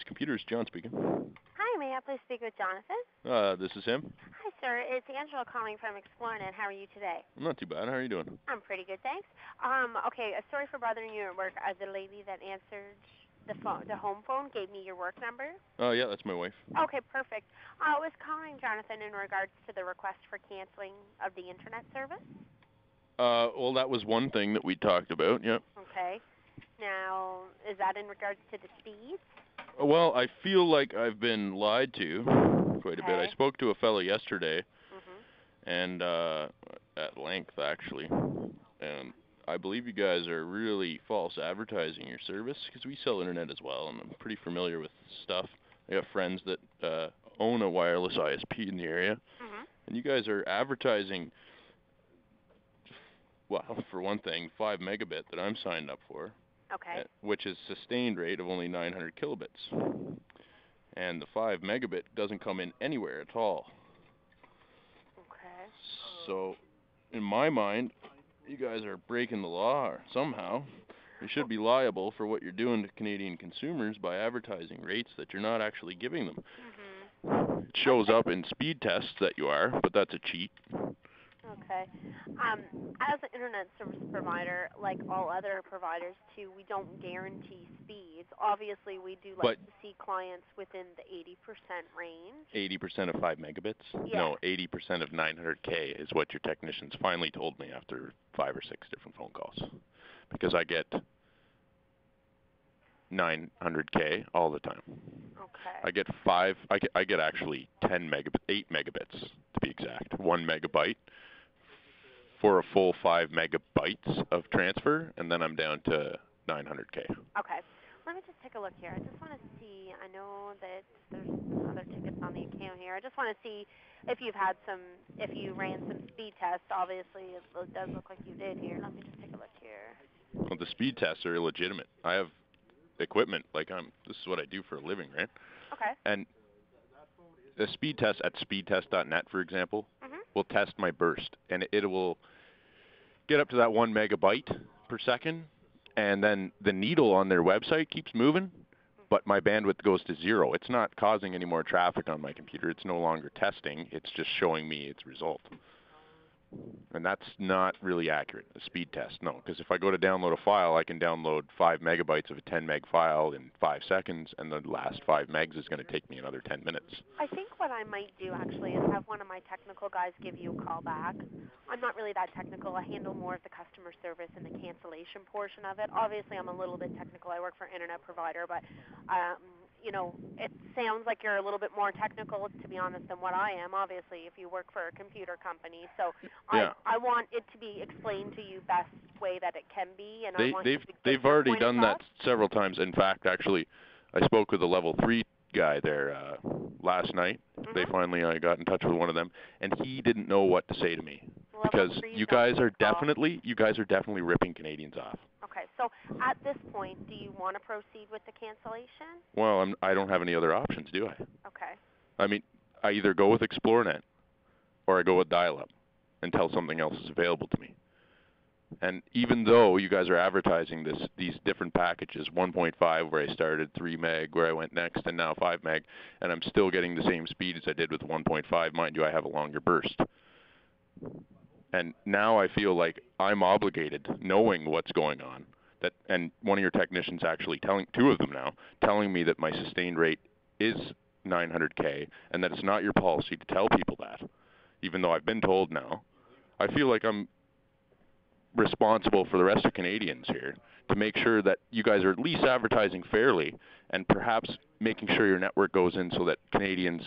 Computers, John speaking. Hi, may I please speak with Jonathan? This is him. Hi, sir. It's Angela calling from Xplornet. How are you today? I'm not too bad. How are you doing? I'm pretty good, thanks. Okay, sorry for bothering you at work. The lady that answered the home phone, gave me your work number. Yeah, that's my wife. Okay, perfect. I was calling Jonathan in regards to the request for canceling of the internet service. Well, that was one thing that we talked about. Yeah. Okay. Now, is that in regards to the speeds? Well, I feel like I've been lied to quite a bit. I Okay. spoke to a fellow yesterday, Mhm. and at length actually, and I believe you guys are really false advertising your service because we sell internet as well, and I'm pretty familiar with stuff. I got friends that own a wireless ISP in the area, Mhm. and you guys are advertising. Well, for one thing, 5 megabit that I'm signed up for, Okay. which is sustained rate of only 900 kilobits. And the 5 megabit doesn't come in anywhere at all. Okay. So, in my mind, you guys are breaking the law somehow. You should be liable for what you're doing to Canadian consumers by advertising rates that you're not actually giving them. Mhm. It shows Okay. up in speed tests that you are, but that's a cheat. Okay. As an internet service provider, like all other providers too, we don't guarantee speeds. Obviously, we do like But to see clients within the 80% range. 80% of 5 megabits? Yes. No, 80% of 900K is what your technicians finally told me after 5 or 6 different phone calls. Because I get 900K all the time. Okay. I get I get actually 8 megabits to be exact. 1 megabyte for a full 5 megabytes of transfer, and then I'm down to 900K. Okay. Let me just take a look here. I just want to see. I know that there's some other tickets on the account here. I just want to see if if you ran some speed tests. Obviously, it does look like you did here. Let me just take a look here. Well, the speed tests are illegitimate. I have equipment, this is what I do for a living, right? Okay. And the speed test at speedtest.net, for example, Mhm. will test my burst, and it will get up to that 1 megabyte per second, and then the needle on their website keeps moving, but my bandwidth goes to 0. It's not causing any more traffic on my computer. It's no longer testing. It's just showing me its result. And that's not really accurate, a speed test, no. Because if I go to download a file, I can download 5 megabytes of a 10 meg file in 5 seconds, and the last 5 megs is going to take me another 10 minutes. I think what I might do actually is have one of my technical guys give you a call back. I'm not really that technical. I handle more of the customer service and the cancellation portion of it. Obviously, I'm a little bit technical. I work for an internet provider, but it sounds like you're a little bit more technical, to be honest, than what I am. Obviously, if you work for a computer company, so Yeah. I want it to be explained to you best way that it can be, and I They, want they've you to get they've your already point done that across. several times. In fact, actually, I spoke with a level 3 guy there last night. They Mhm. finally I got in touch with one of them, and he didn't know what to say to me Level because threes don't take calls. you guys are definitely ripping Canadians off. Okay, so at this point, do you want to proceed with the cancellation? Well, I don't have any other options, do I? Okay. I mean, I either go with Xplornet or I go with dial-up until something else is available to me. And even though you guys are advertising these different packages, 1.5 where I started, 3 meg where I went next, and now 5 meg, and I'm still getting the same speed as I did with 1.5. Mind you, I have a longer burst. And now I feel like I'm obligated, knowing what's going on, and one of your technicians actually two of them now, telling me that my sustained rate is 900K, and that it's not your policy to tell people that, even though I've been told now. I feel like I'm responsible for the rest of Canadians here to make sure that you guys are at least advertising fairly and perhaps making sure your network goes in so that Canadians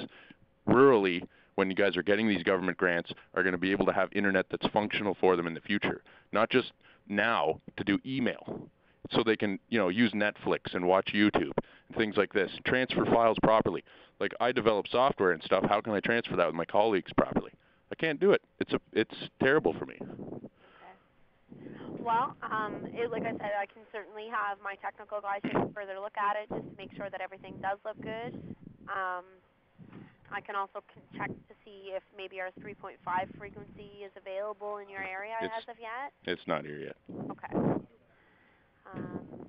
rurally, when you guys are getting these government grants, are going to be able to have internet that's functional for them in the future. Not just now to do email, so they can, use Netflix and watch YouTube and things like this. Transfer files properly. Like I develop software and stuff. How can I transfer that with my colleagues properly? I can't do it. It's terrible for me. Okay. Well, like I said, I can certainly have my technical guys take a further look at it just to make sure that everything does look good. Um, I can also check to see if maybe our 3.5 frequency is available in your area It's as of yet. it's not here yet. Okay. Um,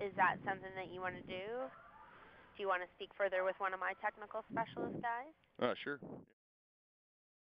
Is that something that you want to do? Do you want to speak further with one of my technical specialist guys? Sure.